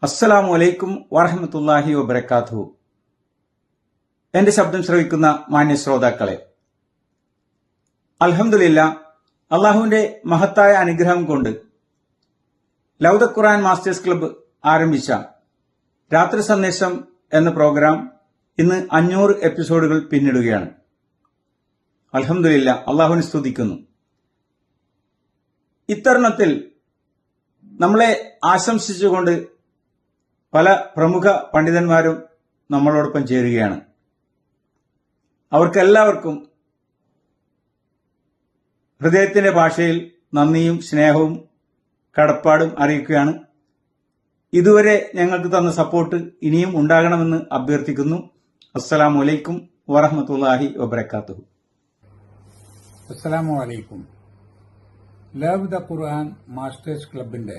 അസ്സലാമു അലൈക്കും വറഹ്മത്തുള്ളാഹി വബറകാതുഹു. എന്റെ ശബ്ദം ശ്രവിക്കുന്ന മാന്യ ശ്രോതാക്കളെ, അൽഹംദുലില്ലാഹ്, അള്ളാഹുവിന്റെ മഹത്തായ അനുഗ്രഹം കൊണ്ട് ലൗദ ഖുർആൻ മാസ്റ്റേഴ്സ് ക്ലബ്ബ് ആരംഭിച്ച രാത്രി സന്ദേശം എന്ന പ്രോഗ്രാം ഇന്ന് 500 എപ്പിസോഡുകൾ പിന്നിടുകയാണ്. അൽഹംദുലില്ലാഹ്, അള്ളാഹുവിനെ സ്തുതിക്കുന്നു. ഇത്തരുണത്തിൽ നമ്മളെ ആശംസിച്ചുകൊണ്ട് പല പ്രമുഖ പണ്ഡിതന്മാരും നമ്മളോടൊപ്പം ചേരുകയാണ്. അവർക്കെല്ലാവർക്കും ഹൃദയത്തിന്റെ ഭാഷയിൽ നന്ദിയും സ്നേഹവും കടപ്പാടും അറിയിക്കുകയാണ്. ഇതുവരെ ഞങ്ങൾക്ക് തന്ന സപ്പോർട്ട് ഇനിയും ഉണ്ടാകണമെന്ന് അഭ്യർത്ഥിക്കുന്നു. അസ്സലാമു അലൈക്കും വറഹ്മത്തുള്ളാഹി വബറകാതുഹു. അസ്സലാമു അലൈക്കും. ലവ് ദ ഖുർആൻ മാസ്റ്റേഴ്സ് ക്ലബിന്റെ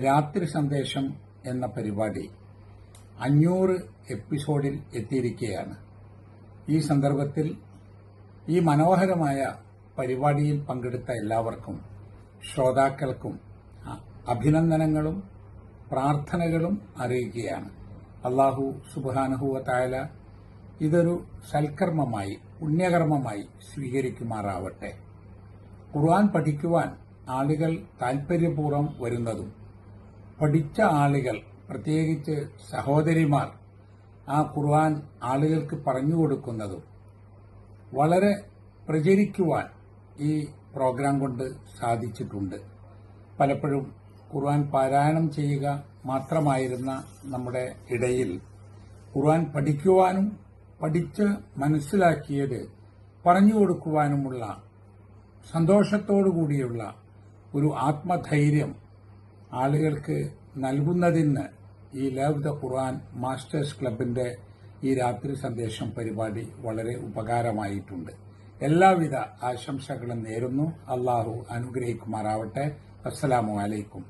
രാത്രി സന്ദേശം എന്ന പരിപാടി 500 എപ്പിസോഡിൽ എത്തിയിരിക്കുകയാണ്. ഈ സന്ദർഭത്തിൽ ഈ മനോഹരമായ പരിപാടിയിൽ പങ്കെടുത്ത എല്ലാവർക്കും, ശ്രോതാക്കൾക്കും അഭിനന്ദനങ്ങളും പ്രാർത്ഥനകളും അറിയിക്കുകയാണ്. അല്ലാഹു സുബ്ഹാനഹു വ തആല ഇതൊരു സൽക്കർമ്മമായി, പുണ്യകർമ്മമായി സ്വീകരിക്കുമാറാവട്ടെ. ഖുർആൻ പഠിക്കുവാൻ ആളുകൾ താൽപര്യപൂർവ്വം വരുന്നതും പഠിച്ച ആളുകൾ, പ്രത്യേകിച്ച് സഹോദരിമാർ, ആ ഖുർആൻ ആളുകൾക്ക് പറഞ്ഞുകൊടുക്കുന്നതും വളരെ പ്രചരിക്കുവാൻ ഈ പ്രോഗ്രാം കൊണ്ട് സാധിച്ചിട്ടുണ്ട്. പലപ്പോഴും ഖുർആൻ പാരായണം ചെയ്യുക മാത്രമായിരുന്ന നമ്മുടെ ഇടയിൽ ഖുർആൻ പഠിക്കുവാനും പഠിച്ച് മനസ്സിലാക്കിയത് പറഞ്ഞുകൊടുക്കുവാനുമുള്ള സന്തോഷത്തോടുകൂടിയുള്ള ഒരു ആത്മധൈര്യം ആളുകൾക്ക് നൽകുന്നതിന് ഈ ലവ് ദ ഖുർആൻ മാസ്റ്റേഴ്സ് ക്ലബിന്റെ ഈ രാത്രി സന്ദേശം പരിപാടി വളരെ ഉപകാരമായിട്ടുണ്ട്. എല്ലാവിധ ആശംസകളും നേരുന്നു. അള്ളാഹു അനുഗ്രഹിക്കുമാറാവട്ടെ. അസ്സലാമു അലൈക്കും.